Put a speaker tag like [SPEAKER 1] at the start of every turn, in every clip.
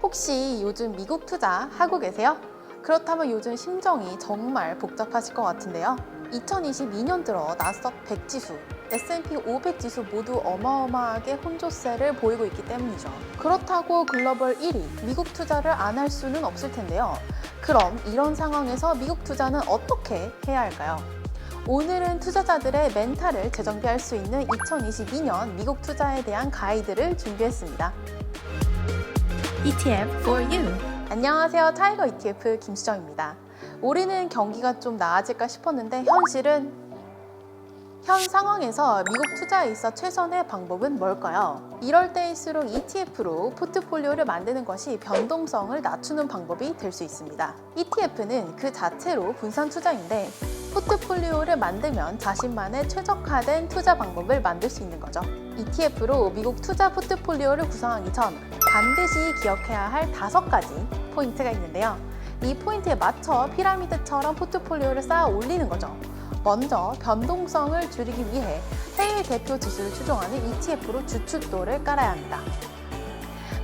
[SPEAKER 1] 혹시 요즘 미국 투자 하고 계세요? 그렇다면 요즘 심정이 정말 복잡하실 것 같은데요. 2022년 들어 나스닥 100 지수, S&P 500 지수 모두 어마어마하게 혼조세를 보이고 있기 때문이죠. 그렇다고 글로벌 1위 미국 투자를 안 할 수는 없을 텐데요. 그럼 이런 상황에서 미국 투자는 어떻게 해야 할까요? 오늘은 투자자들의 멘탈을 재정비할 수 있는 2022년 미국 투자에 대한 가이드를 준비했습니다.
[SPEAKER 2] ETF for you.
[SPEAKER 1] 안녕하세요. 타이거 ETF 김수정입니다. 올해는 경기가 좀 나아질까 싶었는데 현 상황에서 미국 투자에 있어 최선의 방법은 뭘까요? 이럴 때일수록 ETF로 포트폴리오를 만드는 것이 변동성을 낮추는 방법이 될 수 있습니다. ETF는 그 자체로 분산 투자인데 포트폴리오를 만들면 자신만의 최적화된 투자 방법을 만들 수 있는 거죠. ETF로 미국 투자 포트폴리오를 구성하기 전 반드시 기억해야 할 5가지 포인트가 있는데요. 이 포인트에 맞춰 피라미드처럼 포트폴리오를 쌓아 올리는 거죠. 먼저 변동성을 줄이기 위해 해외 대표 지수를 추종하는 ETF로 주축도를 깔아야 합니다.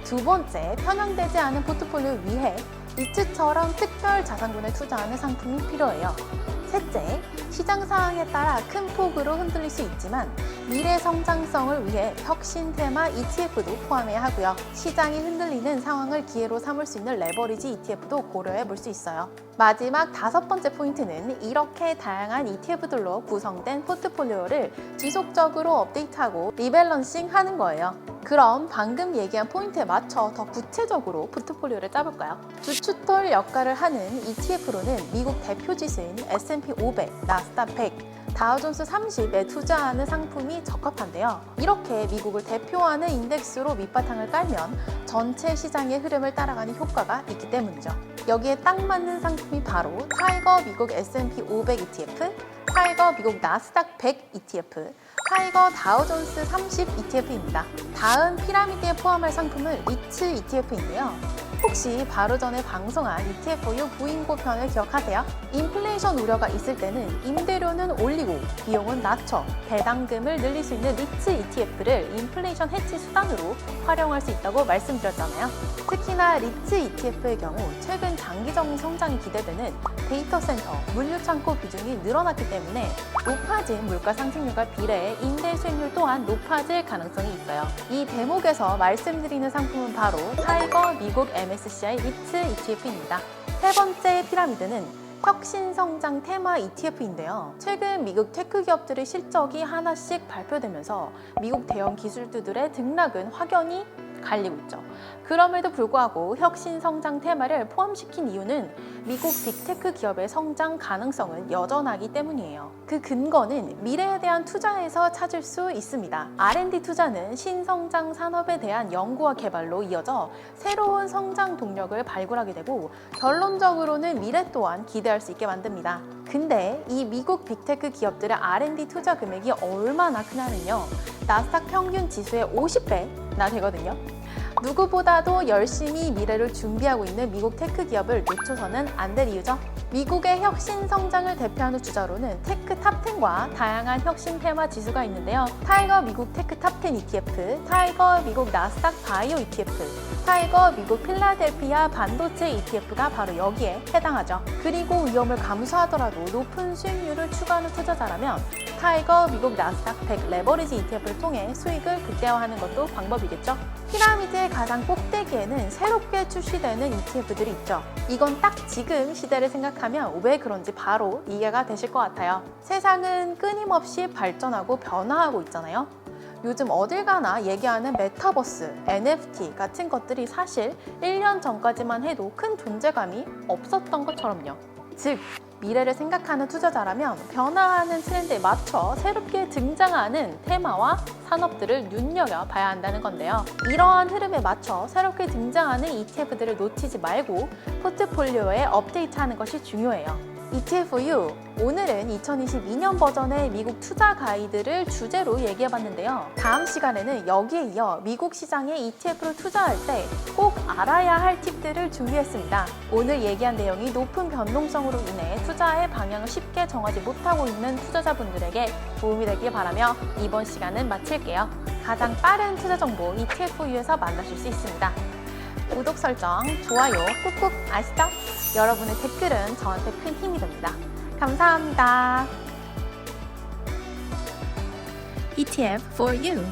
[SPEAKER 1] 두 번째, 편향되지 않은 포트폴리오 위해 이츠처럼 특별 자산군에 투자하는 상품이 필요해요. 셋째, 시장 상황에 따라 큰 폭으로 흔들릴 수 있지만 미래 성장성을 위해 혁신 테마 ETF도 포함해야 하고요. 시장이 흔들리는 상황을 기회로 삼을 수 있는 레버리지 ETF도 고려해 볼 수 있어요. 마지막 5번째 포인트는 이렇게 다양한 ETF들로 구성된 포트폴리오를 지속적으로 업데이트하고 리밸런싱 하는 거예요. 그럼 방금 얘기한 포인트에 맞춰 더 구체적으로 포트폴리오를 짜볼까요? 주축돌 역할을 하는 ETF로는 미국 대표 지수인 S&P 500, 나스닥 100, 다우존스 30에 투자하는 상품이 적합한데요. 이렇게 미국을 대표하는 인덱스로 밑바탕을 깔면 전체 시장의 흐름을 따라가는 효과가 있기 때문이죠. 여기에 딱 맞는 상품이 바로 타이거 미국 S&P 500 ETF, 타이거 미국 나스닥 100 ETF, 타이거 다우존스 30 ETF입니다. 다음 피라미드에 포함할 상품은 리츠 ETF인데요. 혹시 바로 전에 방송한 ETF4U 부인고 편을 기억하세요? 인플레이션 우려가 있을 때는 임대료는 올리고 비용은 낮춰 배당금을 늘릴 수 있는 리츠 ETF를 인플레이션 해치 수단으로 활용할 수 있다고 말씀드렸잖아요. 특히나 리츠 ETF의 경우 최근 장기적인 성장이 기대되는 데이터 센터, 물류 창고 비중이 늘어났기 때문에 높아진 물가 상승률과 비례해 임대 수익률 또한 높아질 가능성이 있어요. 이 대목에서 말씀드리는 상품은 바로 타이거 미국 MSCI 리츠 ETF입니다. 세 번째 피라미드는 혁신성장 테마 ETF인데요. 최근 미국 테크 기업들의 실적이 하나씩 발표되면서 미국 대형 기술주들의 등락은 확연히 갈리고 있죠. 그럼에도 불구하고 혁신성장 테마를 포함시킨 이유는 미국 빅테크 기업의 성장 가능성은 여전하기 때문이에요. 그 근거는 미래에 대한 투자에서 찾을 수 있습니다. R&D 투자는 신성장 산업에 대한 연구와 개발로 이어져 새로운 성장 동력을 발굴하게 되고 결론적으로는 미래 또한 기대할 수 있게 만듭니다. 근데 이 미국 빅테크 기업들의 R&D 투자 금액이 얼마나 크냐면요. 나스닥 평균 지수의 50배나 되거든요. 누구보다도 열심히 미래를 준비하고 있는 미국 테크 기업을 놓쳐서는 안 될 이유죠. 미국의 혁신 성장을 대표하는 주자로는 테크 탑10과 다양한 혁신 테마 지수가 있는데요. 타이거 미국 테크 탑10 ETF, 타이거 미국 나스닥 바이오 ETF, 타이거 미국 필라델피아 반도체 ETF가 바로 여기에 해당하죠. 그리고 위험을 감수하더라도 높은 수익률을 추구하는 투자자라면 타이거 미국 나스닥 100 레버리지 ETF를 통해 수익을 극대화하는 것도 방법이겠죠. 피라미드의 가장 꼭대기에는 새롭게 출시되는 ETF들이 있죠. 이건 딱 지금 시대를 생각하면 왜 그런지 바로 이해가 되실 것 같아요. 세상은 끊임없이 발전하고 변화하고 있잖아요. 요즘 어딜 가나 얘기하는 메타버스, NFT 같은 것들이 사실 1년 전까지만 해도 큰 존재감이 없었던 것처럼요. 즉, 미래를 생각하는 투자자라면 변화하는 트렌드에 맞춰 새롭게 등장하는 테마와 산업들을 눈여겨봐야 한다는 건데요. 이러한 흐름에 맞춰 새롭게 등장하는 ETF들을 놓치지 말고 포트폴리오에 업데이트하는 것이 중요해요. ETF4U, 오늘은 2022년 버전의 미국 투자 가이드를 주제로 얘기해봤는데요. 다음 시간에는 여기에 이어 미국 시장에 ETF로 투자할 때 꼭 알아야 할 팁들을 준비했습니다. 오늘 얘기한 내용이 높은 변동성으로 인해 투자의 방향을 쉽게 정하지 못하고 있는 투자자분들에게 도움이 되길 바라며 이번 시간은 마칠게요. 가장 빠른 투자 정보 ETF4U에서 만나실 수 있습니다. 구독 설정, 좋아요 꾹꾹 아시죠? 여러분의 댓글은 저한테 큰 힘이 됩니다. 감사합니다.
[SPEAKER 2] ETF for you.